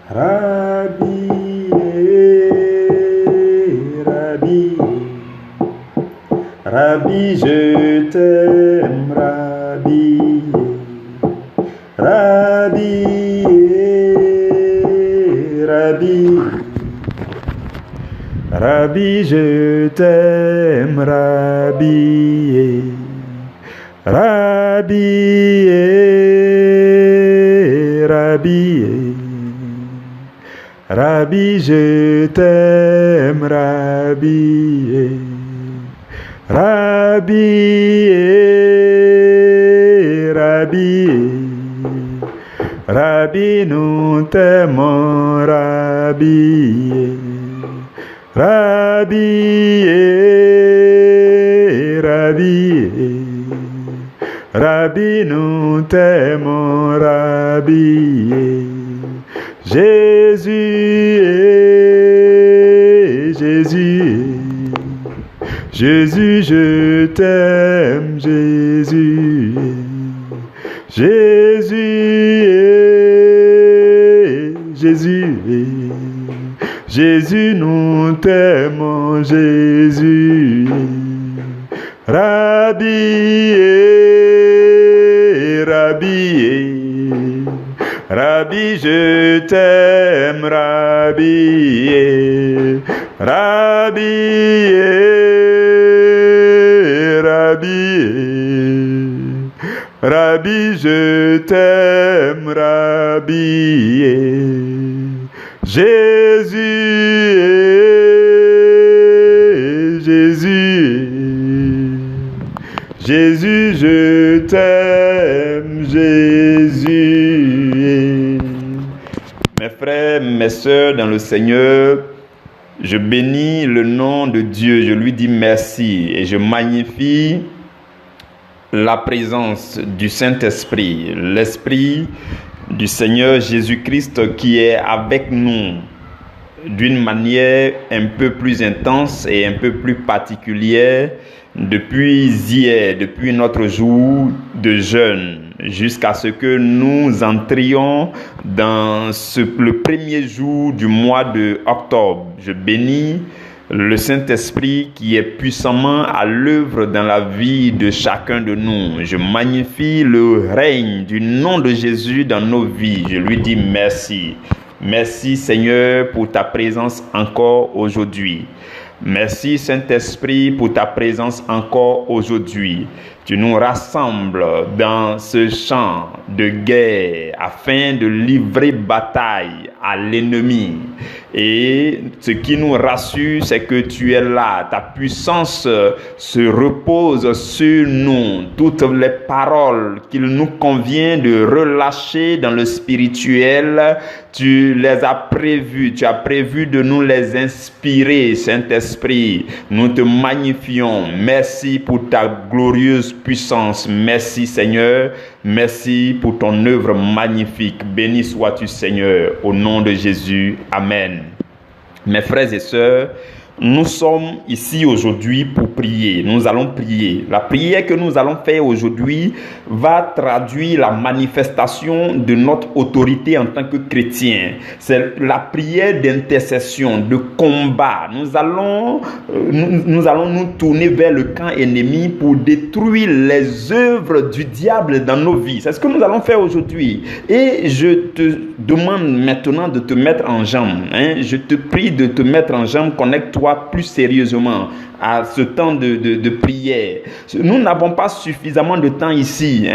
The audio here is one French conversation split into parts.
Rabbi, Rabbi, Rabbi, je t'aime, Rabbi, Rabbi, Rabbi, Rabbi, je t'aime, Rabbi, Rabbi, Rabbi, Rabbi, je t'aime, Rabbi, Rabbi, Rabbi, Rabbi, nous t'aimons, Rabbi, Rabbi, Rabbi, Rabbi, nous t'aimons, Rabbi, Jésus, Jésus, Jésus, je t'aime, Jésus, Jésus, Jésus, Jésus, nous t'aimons, Jésus, Rabbi, Rabbi, Rabbi, je t'aime, Rabbi, Rabbi, Rabbi, Rabbi, je t'aime, Rabbi, Jésus, Jésus, Jésus, je t'aime, Jésus. Mes frères, mes sœurs dans le Seigneur, je bénis le nom de Dieu, je lui dis merci et je magnifie la présence du Saint-Esprit, l'Esprit du Seigneur Jésus-Christ qui est avec nous d'une manière un peu plus intense et un peu plus particulière depuis hier, depuis notre jour de jeûne, jusqu'à ce que nous entrions dans le premier jour du mois de octobre. Je bénis le Saint-Esprit qui est puissamment à l'œuvre dans la vie de chacun de nous. Je magnifie le règne du nom de Jésus dans nos vies. Je lui dis merci. Merci Seigneur pour ta présence encore aujourd'hui. Merci Saint-Esprit pour ta présence encore aujourd'hui. Tu nous rassembles dans ce champ de guerre afin de livrer bataille à l'ennemi. Et ce qui nous rassure, c'est que tu es là. Ta puissance se repose sur nous. Toutes les paroles qu'il nous convient de relâcher dans le spirituel, tu les as prévues. Tu as prévu de nous les inspirer, Saint-Esprit. Nous te magnifions. Merci pour ta glorieuse puissance. Merci Seigneur. Merci pour ton œuvre magnifique. Béni sois-tu Seigneur. Au nom de Jésus. Amen. Mes frères et sœurs, nous sommes ici aujourd'hui pour prier. Nous allons prier. La prière que nous allons faire aujourd'hui va traduire la manifestation de notre autorité en tant que chrétien. C'est la prière d'intercession, de combat. Nous allons nous tourner vers le camp ennemi pour détruire les œuvres du diable dans nos vies. C'est ce que nous allons faire aujourd'hui. Et je te demande maintenant de te mettre en jambe. Je te prie de te mettre en jambe. Connecte-toi plus sérieusement à ce temps de prière. Nous n'avons pas suffisamment de temps ici.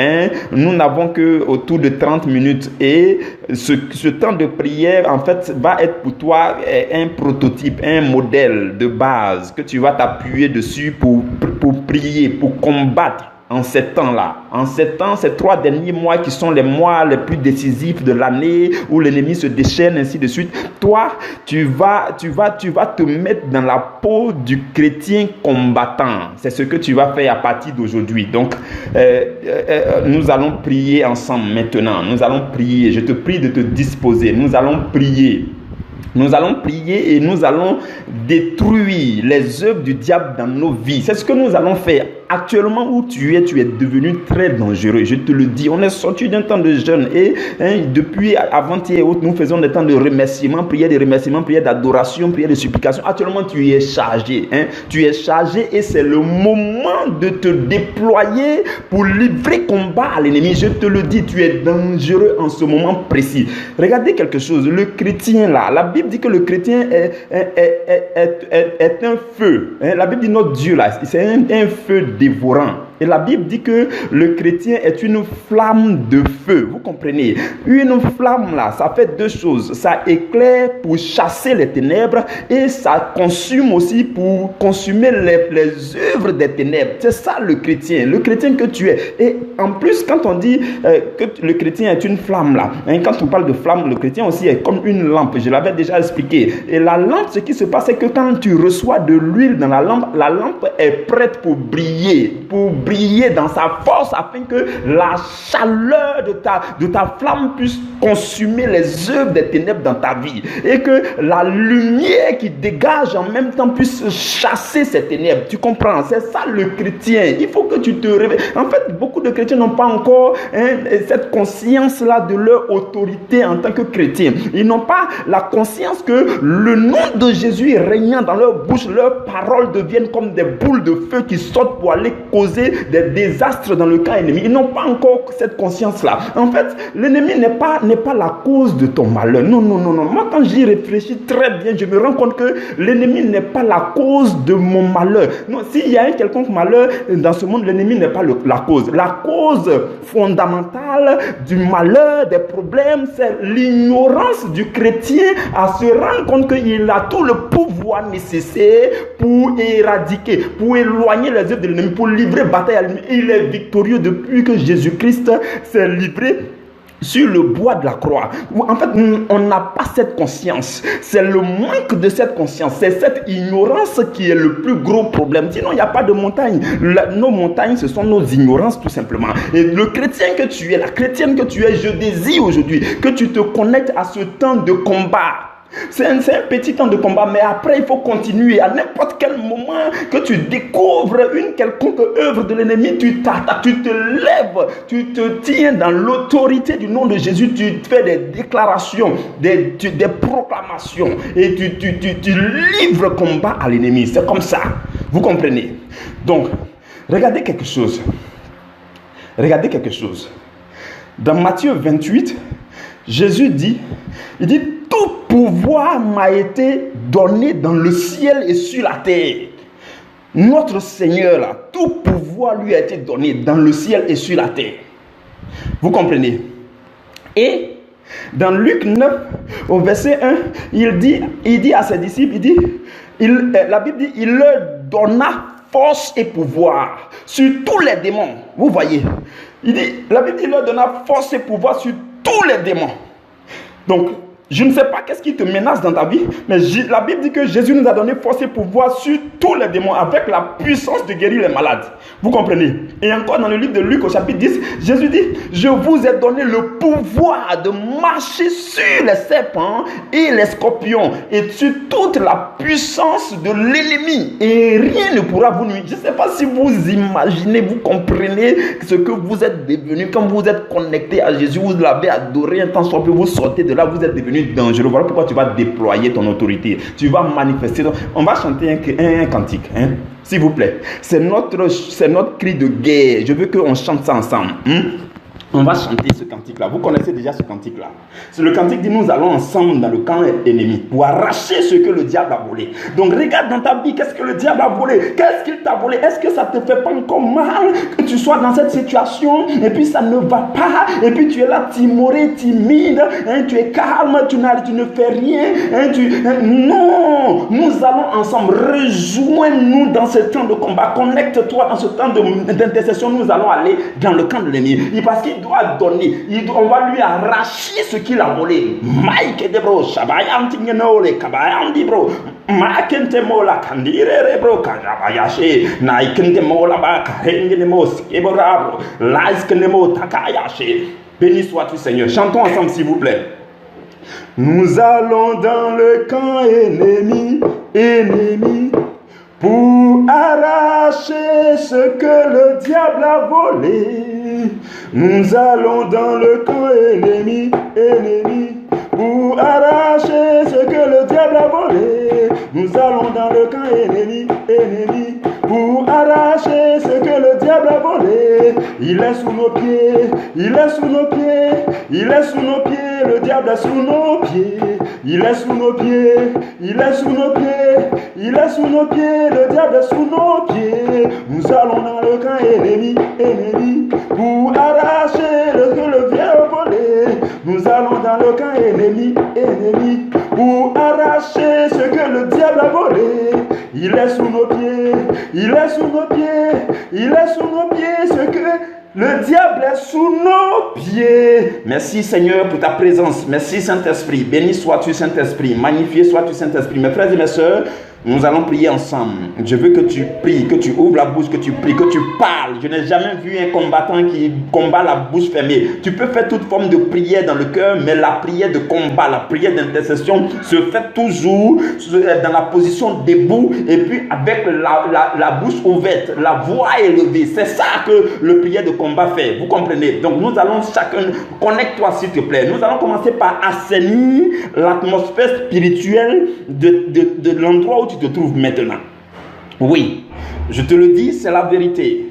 Nous n'avons que autour de 30 minutes. Et ce temps de prière, en fait, va être pour toi un prototype, un modèle de base que tu vas t'appuyer dessus pour prier, pour combattre. En ces temps-là, ces 3 derniers mois qui sont les mois les plus décisifs de l'année où l'ennemi se déchaîne, ainsi de suite, toi, tu vas te mettre dans la peau du chrétien combattant. C'est ce que tu vas faire à partir d'aujourd'hui. Donc, nous allons prier ensemble maintenant. Nous allons prier. Je te prie de te disposer. Nous allons prier. Nous allons prier et nous allons détruire les œuvres du diable dans nos vies. C'est ce que nous allons faire. actuellement où tu es devenu très dangereux. Je te le dis, on est sorti d'un temps de jeûne et depuis avant-hier et autres, nous faisons des temps de remerciement, prière d'adoration, prière de supplication. Actuellement, tu es chargé. Tu es chargé et c'est le moment de te déployer pour livrer combat à l'ennemi. Je te le dis, tu es dangereux en ce moment précis. Regardez quelque chose. Le chrétien là, la Bible dit que le chrétien est un feu. La Bible dit notre Dieu là, c'est un feu dévorant. Et la Bible dit que le chrétien est une flamme de feu. Vous comprenez? Une flamme là, ça fait deux choses. Ça éclaire pour chasser les ténèbres et ça consume aussi pour consumer les œuvres des ténèbres. C'est ça le chrétien que tu es. Et en plus, quand on dit que le chrétien est une flamme là, quand on parle de flamme, le chrétien aussi est comme une lampe. Je l'avais déjà expliqué. Et la lampe, ce qui se passe, c'est que quand tu reçois de l'huile dans la lampe est prête pour briller dans sa force afin que la chaleur de ta flamme puisse consumer les œuvres des ténèbres dans ta vie et que la lumière qui dégage en même temps puisse chasser ces ténèbres. Tu comprends? C'est ça le chrétien. Il faut que tu te réveilles. En fait, beaucoup de chrétiens n'ont pas encore cette conscience-là de leur autorité en tant que chrétien. Ils n'ont pas la conscience que le nom de Jésus est régnant dans leur bouche. Leurs paroles deviennent comme des boules de feu qui sortent pour aller causer des désastres dans le camp ennemi. Ils n'ont pas encore cette conscience-là. En fait, l'ennemi n'est pas la cause de ton malheur. Non. Moi, quand j'y réfléchis très bien, je me rends compte que l'ennemi n'est pas la cause de mon malheur. Non, s'il y a un quelconque malheur dans ce monde, l'ennemi n'est pas la cause. La cause fondamentale du malheur, des problèmes, c'est l'ignorance du chrétien à se rendre compte qu'il a tout le pouvoir nécessaire pour éradiquer, pour éloigner les œuvres de l'ennemi, pour livrer bataille à l'ennemi. Il est victorieux depuis que Jésus-Christ s'est livré sur le bois de la croix. En fait, on n'a pas cette conscience. C'est le manque de cette conscience. C'est cette ignorance qui est le plus gros problème. Sinon, il n'y a pas de montagne. Nos montagnes, ce sont nos ignorances, tout simplement. Et le chrétien que tu es, la chrétienne que tu es, je désire aujourd'hui que tu te connectes à ce temps de combat. C'est un petit temps de combat, mais après il faut continuer. À n'importe quel moment que tu découvres une quelconque œuvre de l'ennemi, tu t'attaques, tu te lèves, tu te tiens dans l'autorité du nom de Jésus, tu fais des déclarations, des proclamations et tu livres combat à l'ennemi. C'est comme ça. Vous comprenez? Donc, regardez quelque chose. Dans Matthieu 28, Jésus dit, tout pouvoir m'a été donné dans le ciel et sur la terre. Notre Seigneur, là, tout pouvoir lui a été donné dans le ciel et sur la terre. Vous comprenez? Et dans Luc 9, au verset 1, il dit à ses disciples, la Bible dit, il leur donna force et pouvoir sur tous les démons. Vous voyez? La Bible dit, il leur donna force et pouvoir sur tous les démons. Donc, je ne sais pas qu'est-ce qui te menace dans ta vie, mais la Bible dit que Jésus nous a donné force et pouvoir sur tous les démons avec la puissance de guérir les malades. Vous comprenez? Et encore dans le livre de Luc au chapitre 10, Jésus dit, je vous ai donné le pouvoir de marcher sur les serpents et les scorpions et sur toute la puissance de l'ennemi et rien ne pourra vous nuire. Je ne sais pas si vous imaginez, vous comprenez ce que vous êtes devenu quand vous êtes connecté à Jésus, vous l'avez adoré un temps soit peu, vous sortez de là, vous êtes devenu dangereux. Voilà pourquoi tu vas déployer ton autorité. Tu vas manifester. On va chanter un cantique, s'il vous plaît. C'est notre cri de guerre. Je veux qu'on chante ça ensemble. On va chanter ce cantique-là. Vous connaissez déjà ce cantique-là. C'est le cantique dit, nous allons ensemble dans le camp ennemi pour arracher ce que le diable a volé. Donc regarde dans ta vie, qu'est-ce que le diable a volé? Qu'est-ce qu'il t'a volé? Est-ce que ça te fait pas encore mal que tu sois dans cette situation et puis ça ne va pas et puis tu es là timoré, timide, tu es calme, tu ne fais rien, non, nous allons ensemble, rejoins-nous dans ce temps de combat, connecte-toi dans ce temps d'intercession, nous allons aller dans le camp de l'ennemi. Parce qu'il doit donner, on va lui arracher ce qu'il a volé. Mike de bro, shabayanti ngenole, kabayandi bro, makente mola kandire bro, kajabayashe, naikente mola baka, hengene mos, keborabo, laiskene mo takayashe. Béni sois-tu Seigneur. Chantons ensemble s'il vous plaît. Nous allons dans le camp ennemi, pour arracher arracher ce que le diable a volé. Nous allons dans le camp ennemi, pour arracher ce que le diable a volé. Nous allons dans le camp ennemi, pour arracher ce que le diable a volé. Il est sous nos pieds, il est sous nos pieds, il est sous nos pieds, le diable est sous nos pieds. Il est sous nos pieds, il est sous nos pieds, il est sous nos pieds, le diable est sous nos pieds. Nous allons dans le camp ennemi, pour arracher ce que le diable a volé. Nous allons dans le camp ennemi, pour arracher ce que le diable a volé. Il est sous nos pieds, il est sous nos pieds, il est sous nos pieds, ce que le diable est sous nos pieds. Merci Seigneur pour ta présence. Merci Saint-Esprit. Béni sois-tu Saint-Esprit. Magnifié sois-tu Saint-Esprit. Mes frères et mes sœurs, nous allons prier ensemble. Je veux que tu pries, que tu ouvres la bouche, que tu pries, que tu parles. Je n'ai jamais vu un combattant qui combat la bouche fermée. Tu peux faire toute forme de prière dans le cœur, mais la prière de combat, la prière d'intercession se fait toujours dans la position debout et puis avec la bouche ouverte, la voix élevée. C'est ça que le prière de combat fait. Vous comprenez? Donc nous allons chacun, connecte-toi s'il te plaît. Nous allons commencer par assainir l'atmosphère spirituelle de l'endroit où tu te trouves maintenant. Oui, je te le dis, c'est la vérité.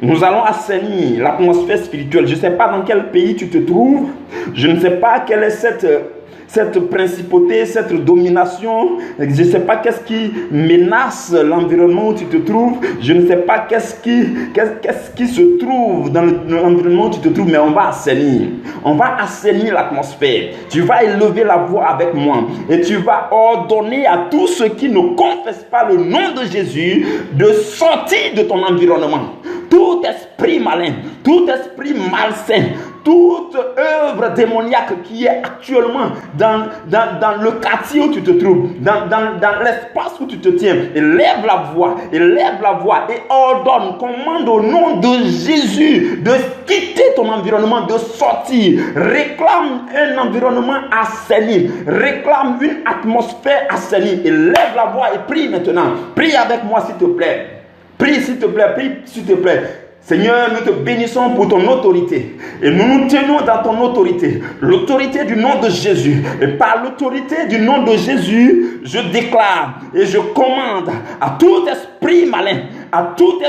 Nous allons assainir l'atmosphère spirituelle. Je ne sais pas dans quel pays tu te trouves. Je ne sais pas quelle est cette principauté, cette domination. Je ne sais pas qu'est-ce qui menace l'environnement où tu te trouves. Je ne sais pas qu'est-ce qui se trouve dans l'environnement où tu te trouves, mais on va assainir. On va assainir l'atmosphère. Tu vas élever la voix avec moi et tu vas ordonner à tous ceux qui ne confessent pas le nom de Jésus de sortir de ton environnement. Tout esprit malin, tout esprit malsain, toute œuvre démoniaque qui est actuellement dans le quartier où tu te trouves, dans l'espace où tu te tiens, élève la voix et ordonne, commande au nom de Jésus de quitter ton environnement, de sortir. Réclame un environnement assaini, réclame une atmosphère assainie. Élève la voix et prie maintenant. Prie avec moi s'il te plaît. Prie s'il te plaît, prie s'il te plaît. Seigneur, nous te bénissons pour ton autorité. Et nous nous tenons dans ton autorité. L'autorité du nom de Jésus. Et par l'autorité du nom de Jésus, je déclare et je commande à tout esprit malin, à tout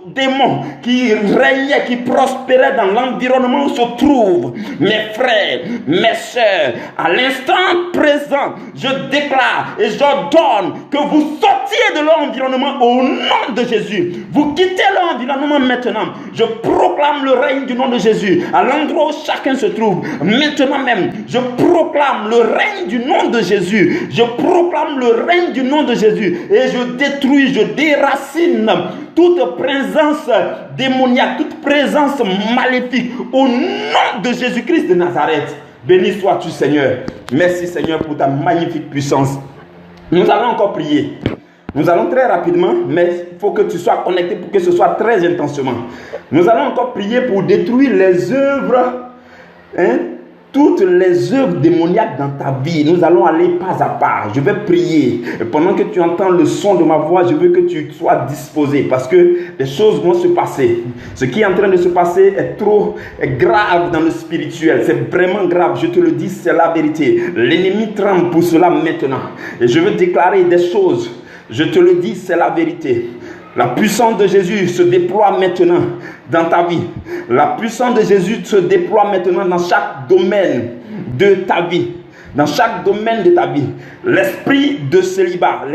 démon qui régnait, qui prospérait dans l'environnement où se trouvent mes frères, mes soeurs. À l'instant présent, je déclare et j'ordonne que vous sortiez de l'environnement au nom de Jésus. Vous quittez l'environnement maintenant. Je proclame le règne du nom de Jésus à l'endroit où chacun se trouve. Maintenant même, je proclame le règne du nom de Jésus. Je proclame le règne du nom de Jésus et je détruis, je déracine toute présence démoniaque, toute présence maléfique au nom de Jésus-Christ de Nazareth. Béni sois-tu Seigneur. Merci Seigneur pour ta magnifique puissance. Nous allons encore prier. Nous allons très rapidement, mais il faut que tu sois connecté pour que ce soit très intensément. Nous allons encore prier pour détruire les œuvres, toutes les œuvres démoniaques dans ta vie. Nous allons aller pas à pas. Je vais prier. Et pendant que tu entends le son de ma voix, je veux que tu sois disposé parce que les choses vont se passer. Ce qui est en train de se passer est grave dans le spirituel. C'est vraiment grave. Je te le dis, c'est la vérité. L'ennemi tremble pour cela maintenant. Et je veux déclarer des choses. Je te le dis, c'est la vérité. La puissance de Jésus se déploie maintenant dans ta vie. La puissance de Jésus se déploie maintenant dans chaque domaine de ta vie. Dans chaque domaine de ta vie. L'esprit de célibat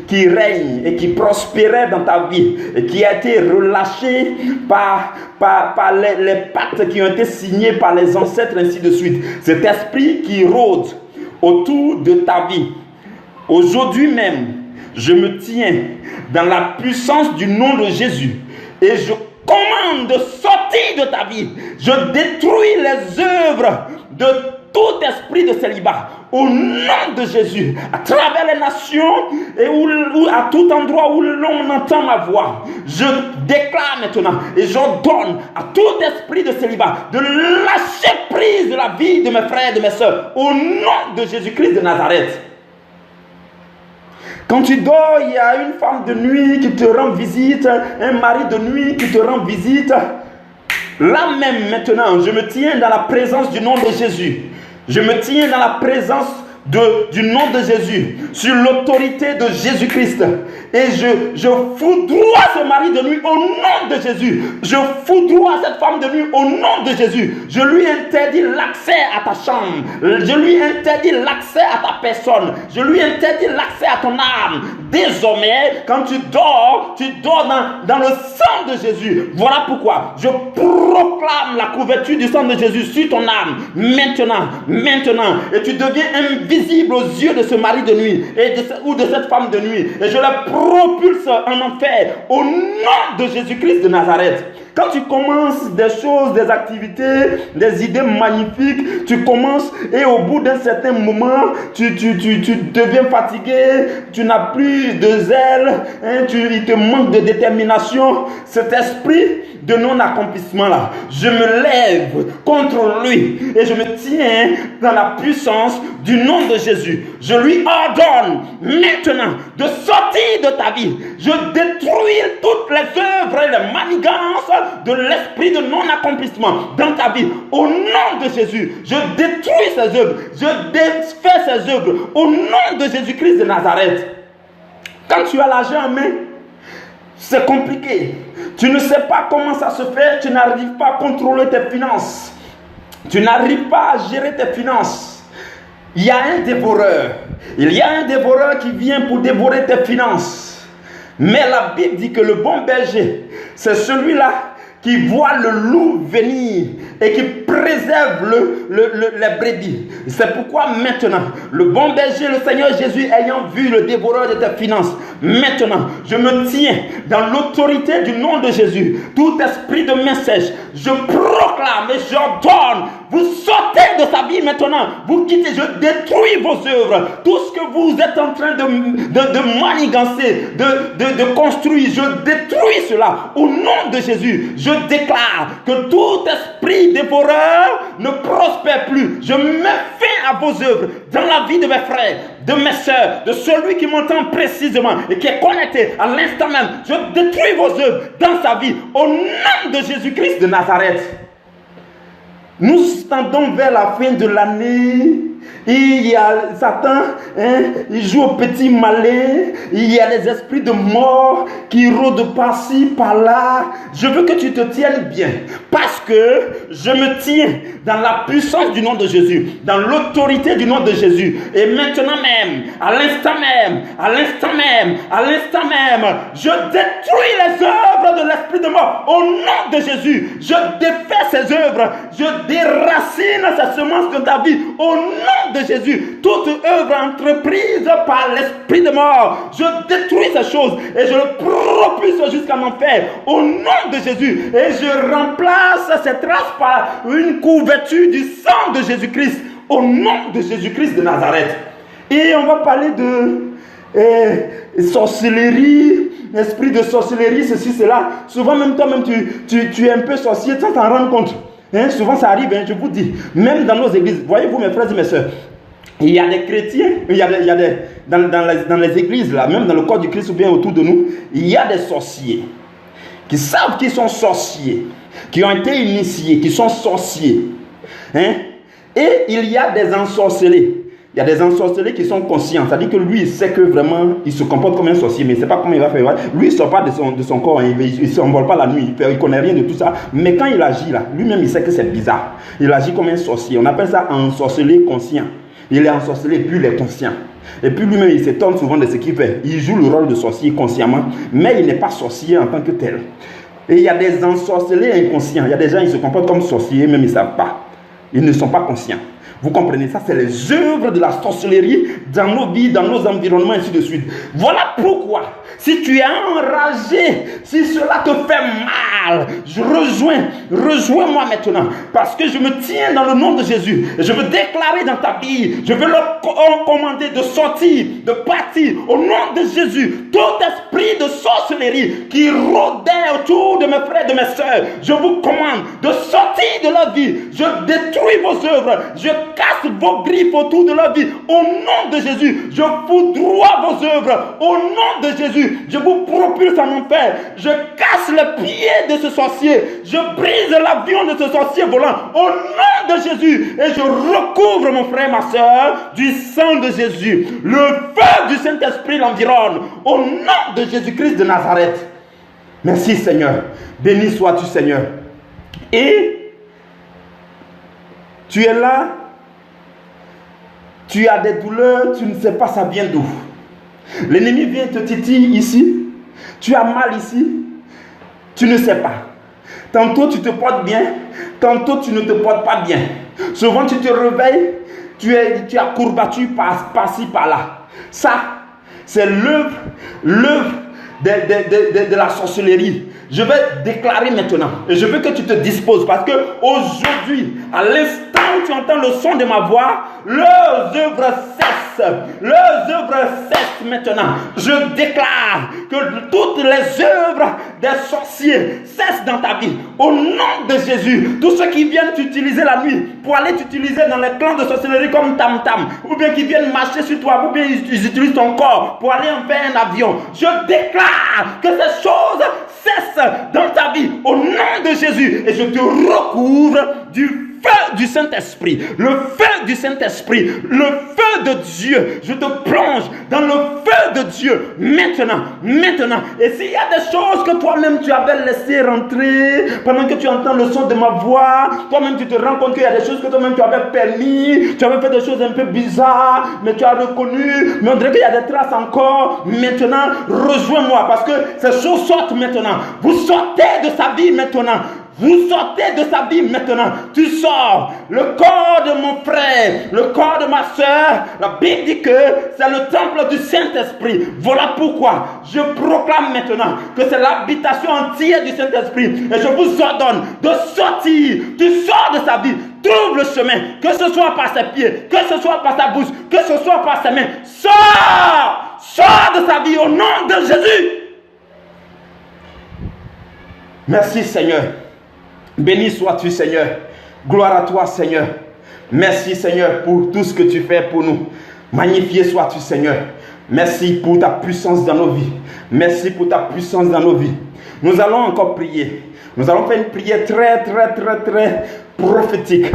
qui règne et qui prospérait dans ta vie et qui a été relâché par les pactes qui ont été signés par les ancêtres, ainsi de suite. Cet esprit qui rôde autour de ta vie. Aujourd'hui même, je me tiens dans la puissance du nom de Jésus et je commande de sortir de ta vie. Je détruis les œuvres de tout esprit de célibat au nom de Jésus, à travers les nations et où à tout endroit où l'on entend ma voix. Je déclare maintenant et j'ordonne à tout esprit de célibat de lâcher prise de la vie de mes frères et de mes soeurs au nom de Jésus-Christ de Nazareth. Quand tu dors, il y a une femme de nuit qui te rend visite, un mari de nuit qui te rend visite. Là même maintenant, je me tiens dans la présence du nom de Jésus. Je me tiens dans la présence du nom de Jésus, sur l'autorité de Jésus-Christ. Et je foudroie ce mari de nuit au nom de Jésus. Je foudroie cette femme de nuit au nom de Jésus. Je lui interdis l'accès à ta chambre. Je lui interdis l'accès à ta personne. Je lui interdis l'accès à ton âme. Désormais, quand tu dors dans le sang de Jésus. Voilà pourquoi je proclame la couverture du sang de Jésus sur ton âme. Maintenant. Et tu deviens invisible aux yeux de ce mari de nuit ou de cette femme de nuit. Et je la propulse en enfer au nom de Jésus-Christ de Nazareth. Quand tu commences des choses, des activités, des idées magnifiques, tu commences et au bout d'un certain moment, tu deviens fatigué, tu n'as plus de zèle, il te manque de détermination. Cet esprit de non-accomplissement là, je me lève contre lui et je me tiens dans la puissance du nom de Jésus. Je lui ordonne maintenant de sortir de ta vie. Je détruis toutes les œuvres et les manigances de l'esprit de non-accomplissement dans ta vie. Au nom de Jésus, je détruis ces œuvres. Je défais ces œuvres. Au nom de Jésus-Christ de Nazareth. Quand tu as l'argent en main, c'est compliqué. Tu ne sais pas comment ça se fait. Tu n'arrives pas à contrôler tes finances. Tu n'arrives pas à gérer tes finances. Il y a un dévoreur. Il y a un dévoreur qui vient pour dévorer tes finances. Mais la Bible dit que le bon berger, c'est celui-là qui voit le loup venir et qui préserve les brebis. C'est pourquoi maintenant, le bon berger, le Seigneur Jésus, ayant vu le dévoreur de tes finances, maintenant, je me tiens dans l'autorité du nom de Jésus. Tout esprit de main sèche, je proclame et j'ordonne, vous sortez de sa vie maintenant, vous quittez, je détruis vos œuvres, tout ce que vous êtes en train de manigancer, de construire, je détruis cela au nom de Jésus. Je déclare que tout esprit dévoreur ne prospère plus. Je mets fin à vos œuvres dans la vie de mes frères, de mes soeurs, de celui qui m'entend précisément et qui est connecté à l'instant même. Je détruis vos œuvres dans sa vie au nom de Jésus-Christ de Nazareth. Nous tendons vers la fin de l'année. Il y a Satan, il joue au petit malin. Il y a les esprits de mort qui rôdent par-ci, par-là. Je veux que tu te tiennes bien. Parce que je me tiens dans la puissance du nom de Jésus. Dans l'autorité du nom de Jésus. Et maintenant même, à l'instant même, je détruis les œuvres de l'esprit de mort. Au nom de Jésus, je défais ces œuvres. Je déracine ces semences de ta vie. Au nom de Jésus, toute œuvre entreprise par l'esprit de mort, je détruis ces choses et je le propulse jusqu'en enfer au nom de Jésus et je remplace ces traces par une couverture du sang de Jésus-Christ au nom de Jésus-Christ de Nazareth. Et on va parler de sorcellerie, esprit de sorcellerie, ceci, cela. Souvent même toi-même tu es un peu sorcier sans t'en rendre compte. Souvent ça arrive, je vous dis, même dans nos églises, voyez-vous mes frères et mes soeurs, il y a des chrétiens, dans les églises, là, même dans le corps du Christ ou bien autour de nous, il y a des sorciers qui savent qu'ils sont sorciers, qui ont été initiés, qui sont sorciers. Et il y a des ensorcelés. Il y a des ensorcelés qui sont conscients. C'est-à-dire que lui, il sait que vraiment, il se comporte comme un sorcier, mais il ne sait pas comment il va faire. Lui, il ne sort pas de son corps, il ne s'envole pas la nuit, il ne connaît rien de tout ça. Mais quand il agit là, lui-même, il sait que c'est bizarre. Il agit comme un sorcier. On appelle ça ensorcelé conscient. Il est ensorcelé, puis il est conscient. Et puis lui-même, il s'étonne souvent de ce qu'il fait. Il joue le rôle de sorcier consciemment, mais il n'est pas sorcier en tant que tel. Et il y a des ensorcelés inconscients. Il y a des gens qui se comportent comme sorciers, même ils ne savent pas. Ils ne sont pas conscients. Vous comprenez ça? C'est les œuvres de la sorcellerie dans nos vies, dans nos environnements, ainsi de suite. Voilà pourquoi, si tu es enragé, si cela te fait mal, rejoins-moi maintenant. Parce que je me tiens dans le nom de Jésus. Et je veux déclarer dans ta vie, je veux leur commander de sortir, de partir, au nom de Jésus. Tout esprit de sorcellerie qui rôdait autour de mes frères et de mes soeurs, je vous commande de sortir de leur vie. Je détruis détruis vos œuvres. Je casse vos griffes autour de leur vie. Au nom de Jésus, je foudroie vos œuvres. Au nom de Jésus, je vous propulse en enfer. Je casse les pieds de ce sorcier. Je brise l'avion de ce sorcier volant. Au nom de Jésus. Et je recouvre mon frère, ma soeur, du sang de Jésus. Le feu du Saint-Esprit l'environne. Au nom de Jésus-Christ de Nazareth. Merci Seigneur. Béni sois-tu Seigneur. Et tu es là. Tu as des douleurs. Tu ne sais pas ça vient d'où. L'ennemi vient te titiller ici. Tu as mal ici. Tu ne sais pas. Tantôt tu te portes bien. Tantôt tu ne te portes pas bien. Souvent tu te réveilles. Tu as courbatures par-ci, par-là. Ça, c'est l'œuvre de la sorcellerie. Je vais déclarer maintenant. Et je veux que tu te disposes. Parce que aujourd'hui, à l'instant où tu entends le son de ma voix, leurs œuvres cessent. Leurs œuvres cessent maintenant. Je déclare que toutes les œuvres des sorciers cessent dans ta vie. Au nom de Jésus, tous ceux qui viennent t'utiliser la nuit pour aller t'utiliser dans les clans de sorcellerie comme Tam Tam, ou bien qui viennent marcher sur toi, ou bien ils utilisent ton corps pour aller en faire un avion. Je déclare que ces choses cessent dans ta vie au nom de Jésus. Et je te recouvre du feu du Saint-Esprit, le feu du Saint-Esprit, le feu de Dieu. Je te plonge dans le feu de Dieu maintenant. Et s'il y a des choses que toi-même tu avais laissé rentrer pendant que tu entends le son de ma voix, toi-même tu te rends compte qu'il y a des choses que toi-même tu avais permis, tu avais fait des choses un peu bizarres, mais tu as reconnu, mais on dirait qu'il y a des traces encore. Maintenant, rejoins-moi parce que ces choses sortent maintenant. Vous sortez de sa vie maintenant. Vous sortez de sa vie maintenant. Tu sors. Le corps de mon frère, le corps de ma soeur, la Bible dit que c'est le temple du Saint-Esprit. Voilà pourquoi je proclame maintenant que c'est l'habitation entière du Saint-Esprit. Et je vous ordonne de sortir. Tu sors de sa vie. Trouve le chemin, que ce soit par ses pieds, que ce soit par sa bouche, que ce soit par ses mains. Sors. Sors de sa vie au nom de Jésus. Merci Seigneur. Béni sois-tu Seigneur. Gloire à toi Seigneur. Merci Seigneur pour tout ce que tu fais pour nous. Magnifié sois-tu Seigneur. Merci pour ta puissance dans nos vies. Merci pour ta puissance dans nos vies. Nous allons encore prier. Nous allons faire une prière très prophétique.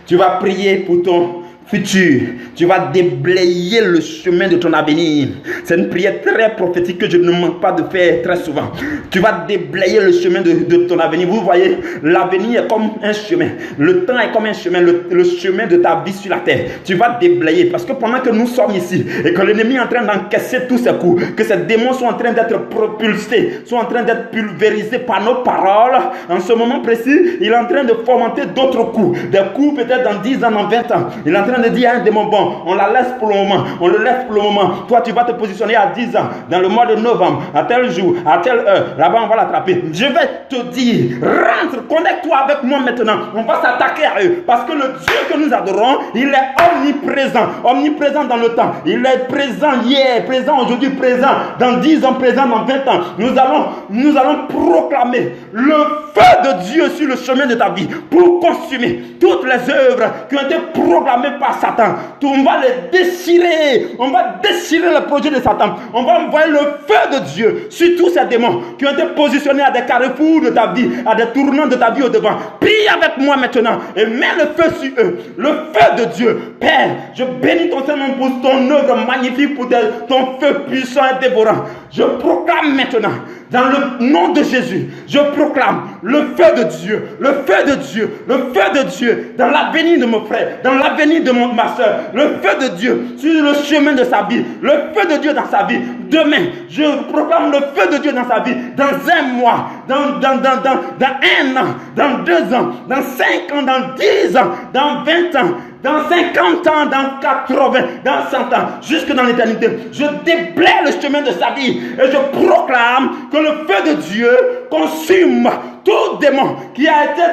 Tu vas prier pour ton futur. Tu vas déblayer le chemin de ton avenir. C'est une prière très prophétique que je ne manque pas de faire très souvent. Tu vas déblayer le chemin de ton avenir. Vous voyez, l'avenir est comme un chemin. Le temps est comme un chemin. Le chemin de ta vie sur la terre. Tu vas déblayer parce que pendant que nous sommes ici et que l'ennemi est en train d'encaisser tous ces coups, que ces démons sont en train d'être propulsés, sont en train d'être pulvérisés par nos paroles, en ce moment précis, il est en train de fomenter d'autres coups. Des coups peut-être dans 10 ans, dans 20 ans. Il est en train de dire à un démon, bon, on la laisse pour le moment, on le laisse pour le moment. Toi, tu vas te positionner à 10 ans, dans le mois de novembre, à tel jour, à telle heure. Là-bas, on va l'attraper. Je vais te dire, rentre, connecte-toi avec moi maintenant. On va s'attaquer à eux. Parce que le Dieu que nous adorons, il est omniprésent. Omniprésent dans le temps. Il est présent hier, présent aujourd'hui, présent dans 10 ans, présent dans 20 ans. Nous allons proclamer le feu de Dieu sur le chemin de ta vie pour consumer toutes les œuvres qui ont été proclamées par Satan. On va les déchirer. On va déchirer le projet de Satan. On va envoyer le feu de Dieu sur tous ces démons qui ont été positionnés à des carrefours de ta vie, à des tournants de ta vie au devant. Prie avec moi maintenant et mets le feu sur eux. Le feu de Dieu. Père, je bénis ton Saint-Nom pour ton œuvre magnifique, pour ton feu puissant et dévorant. Je proclame maintenant, dans le nom de Jésus, je proclame le feu de Dieu, le feu de Dieu, le feu de Dieu dans l'avenir de mon frère, dans l'avenir de ma soeur, le feu de Dieu sur le chemin de sa vie, le feu de Dieu dans sa vie. Demain, je proclame le feu de Dieu dans sa vie, dans un mois, dans un an, dans 2 ans, dans 5 ans, dans 10 ans, dans 20 ans, dans 50 ans, dans 80, dans 100 ans, jusque dans l'éternité. Je déblaye le chemin de sa vie et je proclame que le feu de Dieu consume tout démon qui a été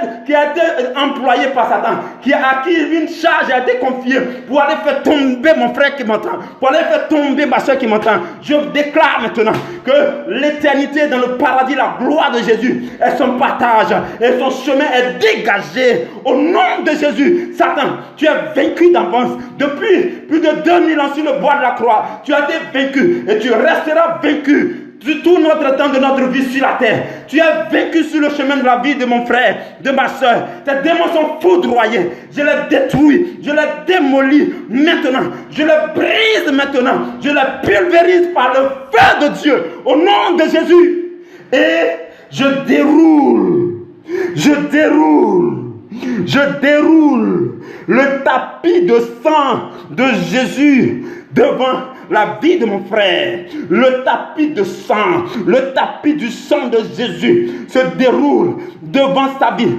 employé par Satan, à qui une charge a été confiée pour aller faire tomber mon frère qui m'entend, pour aller faire tomber ma soeur qui m'entend. Je déclare maintenant que l'éternité dans le paradis, la gloire de Jésus est son partage et son chemin est dégagé au nom de Jésus. Satan, tu es vaincu d'avance. Depuis plus de 2000 ans sur le bois de la croix, tu as été vaincu et tu resteras vaincu tout notre temps de notre vie sur la terre. Tu as vaincu sur le chemin de la vie de mon frère, de ma soeur. Tes démons sont foudroyés. Je les détruis, je les démolis maintenant. Je les brise maintenant. Je les pulvérise par le feu de Dieu au nom de Jésus. Et je déroule le tapis de sang de Jésus devant la vie de mon frère. Le tapis de sang, le tapis du sang de Jésus se déroule devant sa vie,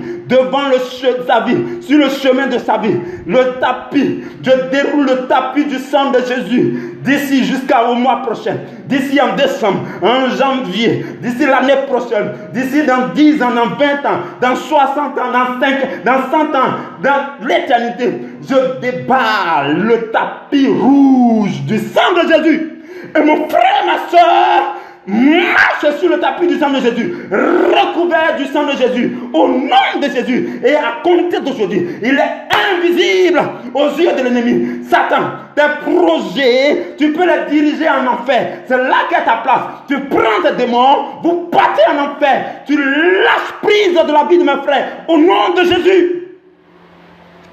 sa vie, sur le chemin de sa vie. Le tapis, je déroule le tapis du sang de Jésus d'ici jusqu'au mois prochain, d'ici en décembre, en janvier, d'ici l'année prochaine, d'ici dans 10 ans, dans 20 ans, dans 60 ans, dans 5, dans 100 ans, dans l'éternité. Je déballe le tapis rouge du sang de Jésus. Et mon frère, ma soeur, marche sur le tapis du sang de Jésus, recouvert du sang de Jésus, au nom de Jésus. Et à compter d'aujourd'hui, il est invisible aux yeux de l'ennemi. Satan, tes projets, tu peux les diriger en enfer. C'est là qu'est ta place. Tu prends tes démons, vous partez en enfer. Tu lâches prise de la vie de mes frères, au nom de Jésus.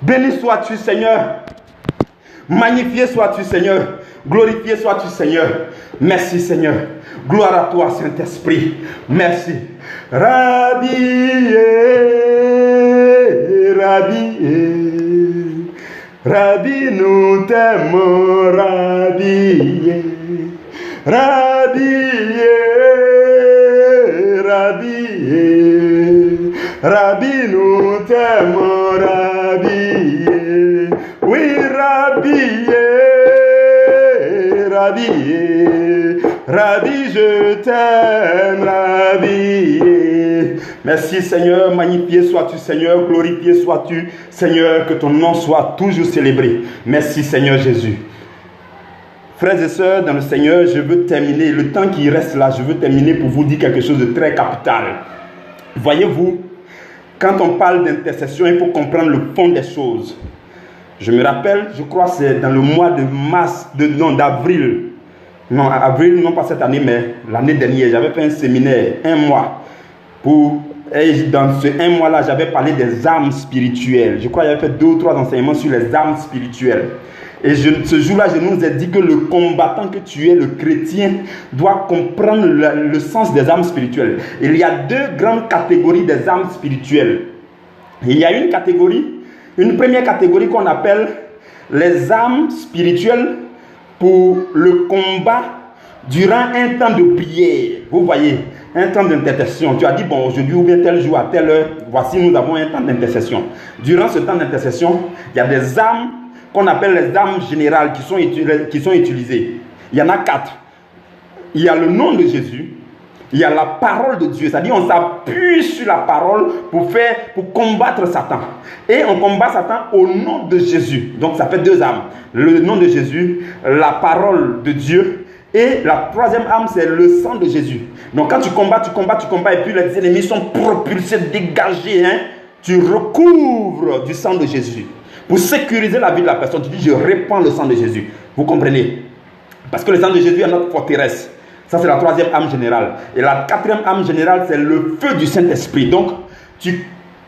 Béni sois-tu, Seigneur. Magnifié sois-tu, Seigneur. Glorifié sois-tu, Seigneur. Merci, Seigneur. Gloire à toi, Saint-Esprit. Merci. Rabbi, Rabbi, Rabbi, nous t'aimons, Rabbi, Rabbi, Rabbi, Rabbi, nous t'aimons, Rabbi, oui, Rabbi, Rabbi, Rabbi, je t'aime, Rabbi. Merci Seigneur, magnifié sois-tu Seigneur, glorifié sois-tu Seigneur, que ton nom soit toujours célébré. Merci Seigneur Jésus. Frères et sœurs dans le Seigneur, je veux terminer, le temps qui reste là, je veux terminer pour vous dire quelque chose de très capital. Voyez-vous, quand on parle d'intercession, il faut comprendre le fond des choses. Je me rappelle, je crois que c'est dans le mois de mars, d'avril. Non, avril, non pas cette année, mais l'année dernière, j'avais fait un séminaire, 1 mois. Et dans ce 1 mois-là, j'avais parlé des armes spirituelles. Je crois que j'avais fait 2 ou 3 enseignements sur les armes spirituelles. Et ce jour-là, je nous ai dit que le combattant que tu es, le chrétien, doit comprendre le sens des armes spirituelles. Il y a 2 grandes catégories des armes spirituelles. Il y a une première catégorie qu'on appelle les armes spirituelles pour le combat durant un temps de prière. Vous voyez, un temps d'intercession. Tu as dit, bon, aujourd'hui ou bien tel jour à telle heure, voici, nous avons un temps d'intercession. Durant ce temps d'intercession, il y a des armes qu'on appelle les armes générales qui sont utilisées. Il y en a 4. Il y a le nom de Jésus. Il y a la parole de Dieu, c'est-à-dire on s'appuie sur la parole pour combattre Satan. Et on combat Satan au nom de Jésus. Donc ça fait 2 armes. Le nom de Jésus, la parole de Dieu. Et la 3e arme, c'est le sang de Jésus. Donc quand tu combats, et puis les ennemis sont propulsés, dégagés. Tu recouvres du sang de Jésus. Pour sécuriser la vie de la personne, tu dis, je répands le sang de Jésus. Vous comprenez? Parce que le sang de Jésus est notre forteresse. Ça, c'est la 3e arme générale. Et la 4e arme générale, c'est le feu du Saint-Esprit. Donc, tu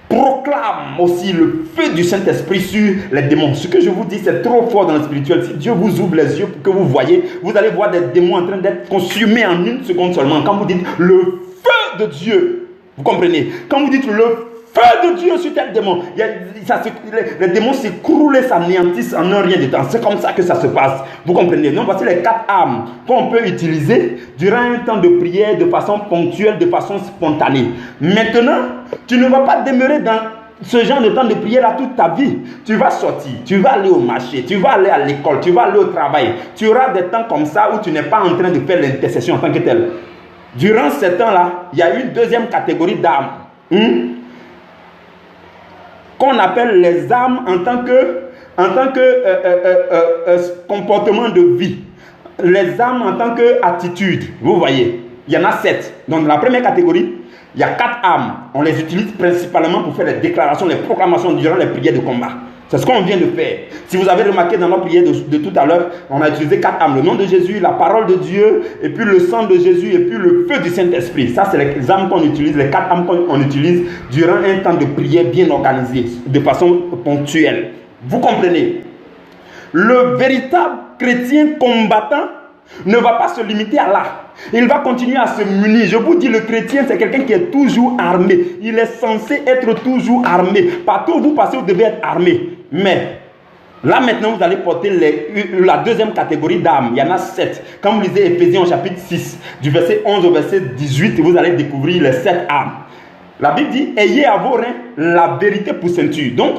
proclames aussi le feu du Saint-Esprit sur les démons. Ce que je vous dis, c'est trop fort dans le spirituel. Si Dieu vous ouvre les yeux pour que vous voyez, vous allez voir des démons en train d'être consumés en 1 seconde seulement. Quand vous dites le feu de Dieu, vous comprenez? Quand vous dites le feu de Dieu sur tel démon, les démons s'écroulent et s'anéantissent en un rien de temps. C'est comme ça que ça se passe. Vous comprenez? Donc voici les 4 armes qu'on peut utiliser durant un temps de prière de façon ponctuelle, de façon spontanée. Maintenant, tu ne vas pas demeurer dans ce genre de temps de prière là toute ta vie. Tu vas sortir, tu vas aller au marché, tu vas aller à l'école, tu vas aller au travail. Tu auras des temps comme ça où tu n'es pas en train de faire l'intercession en tant que tel. Durant ces temps-là, il y a une deuxième catégorie d'âmes qu'on appelle les âmes en tant que comportement de vie. Les âmes en tant que attitude. Vous voyez, il y en a 7. Donc, dans la première catégorie, il y a 4 âmes. On les utilise principalement pour faire les déclarations, les proclamations durant les prières de combat. C'est ce qu'on vient de faire. Si vous avez remarqué dans notre prière de tout à l'heure, on a utilisé 4 âmes. Le nom de Jésus, la parole de Dieu, et puis le sang de Jésus, et puis le feu du Saint-Esprit. Ça, c'est les âmes qu'on utilise, les 4 âmes qu'on utilise durant un temps de prière bien organisé, de façon ponctuelle. Vous comprenez? Le véritable chrétien combattant ne va pas se limiter à là. Il va continuer à se munir. Je vous dis, le chrétien, c'est quelqu'un qui est toujours armé. Il est censé être toujours armé. Partout où vous passez, vous devez être armé. Mais là maintenant, vous allez porter la deuxième catégorie d'âmes. Il y en a 7. Quand vous lisez Éphésiens au chapitre 6, du verset 11 au verset 18, vous allez découvrir les 7 âmes. La Bible dit, ayez à vos reins la vérité pour ceinture. Donc,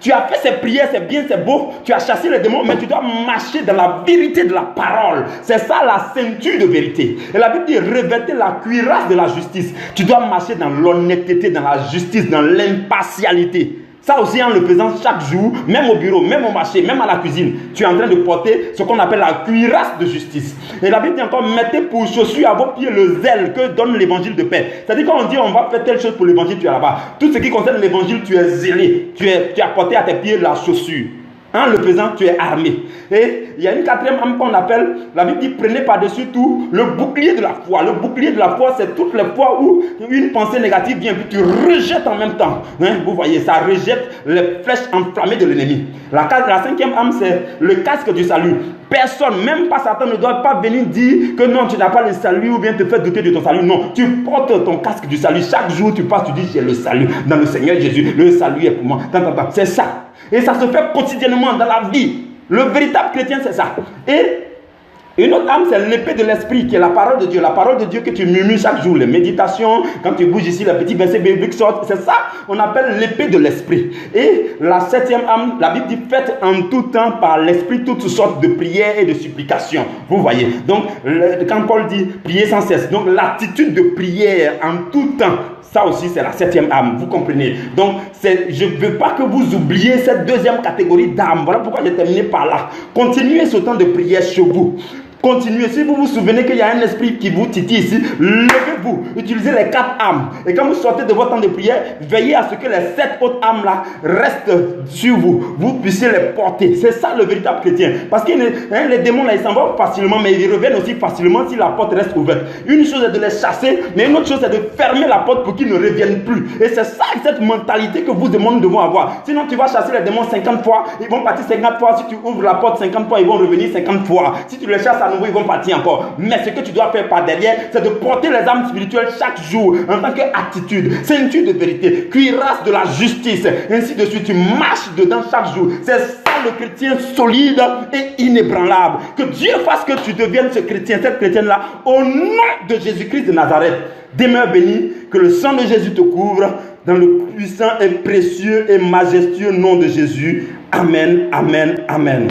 tu as fait ces prières, c'est bien, c'est beau. Tu as chassé les démons, mais tu dois marcher dans la vérité de la parole. C'est ça la ceinture de vérité. Et la Bible dit, revêtez la cuirasse de la justice. Tu dois marcher dans l'honnêteté, dans la justice, dans l'impartialité. Ça aussi, en le faisant chaque jour, même au bureau, même au marché, même à la cuisine, tu es en train de porter ce qu'on appelle la cuirasse de justice. Et la Bible dit encore, mettez pour chaussure à vos pieds le zèle que donne l'évangile de paix. C'est-à-dire quand on dit on va faire telle chose pour l'évangile, tu es là-bas. Tout ce qui concerne l'évangile, tu es zélé. Tu as porté à tes pieds la chaussure. En le faisant, tu es armé. Et il y a une quatrième arme qu'on appelle, la Bible dit, prenez par-dessus tout le bouclier de la foi. Le bouclier de la foi, c'est toutes les fois où une pensée négative vient, puis tu rejettes en même temps. Vous voyez, ça rejette les flèches enflammées de l'ennemi. La cinquième arme, c'est le casque du salut. Personne, même pas Satan, ne doit pas venir dire que non, tu n'as pas le salut ou bien te faire douter de ton salut. Non, tu portes ton casque du salut. Chaque jour, tu passes, tu dis, j'ai le salut dans le Seigneur Jésus. Le salut est pour moi. C'est ça. Et ça se fait quotidiennement dans la vie. Le véritable chrétien, c'est ça. Et une autre âme, c'est l'épée de l'esprit, qui est la parole de Dieu. La parole de Dieu que tu murmures chaque jour. Les méditations, quand tu bouges ici, les petits versets bibliques sortent. C'est ça qu'on appelle l'épée de l'esprit. Et la septième âme, la Bible dit, faites en tout temps par l'esprit toutes sortes de prières et de supplications. Vous voyez. Donc, quand Paul dit prier sans cesse, donc l'attitude de prière en tout temps, ça aussi, c'est la septième âme, vous comprenez. Donc, je ne veux pas que vous oubliez cette deuxième catégorie d'âme. Voilà pourquoi j'ai terminé par là. Continuez ce temps de prière chez vous. Continuez. Si vous vous souvenez qu'il y a un esprit qui vous titille ici, levez-vous. Utilisez les 4 âmes. Et quand vous sortez de votre temps de prière, veillez à ce que les 7 autres âmes-là restent sur vous. Vous puissiez les porter. C'est ça le véritable chrétien. Parce que les démons, là, ils s'en vont facilement, mais ils reviennent aussi facilement si la porte reste ouverte. Une chose est de les chasser, mais une autre chose est de fermer la porte pour qu'ils ne reviennent plus. Et c'est ça, cette mentalité que vous et moi, nous devons avoir. Sinon, tu vas chasser les démons 50 fois, ils vont partir 50 fois. Si tu ouvres la porte 50 fois, ils vont revenir 50 fois. Si tu les chasses à nouveau, ils vont partir encore. Mais ce que tu dois faire par derrière, c'est de porter les âmes spirituelles chaque jour en tant qu'attitude, ceinture de vérité, cuirasse de la justice, ainsi de suite. Tu marches dedans chaque jour. C'est ça le chrétien solide et inébranlable. Que Dieu fasse que tu deviennes ce chrétien, cette chrétienne-là, au nom de Jésus-Christ de Nazareth. Demeure béni, que le sang de Jésus te couvre dans le puissant et précieux et majestueux nom de Jésus. Amen, amen, amen.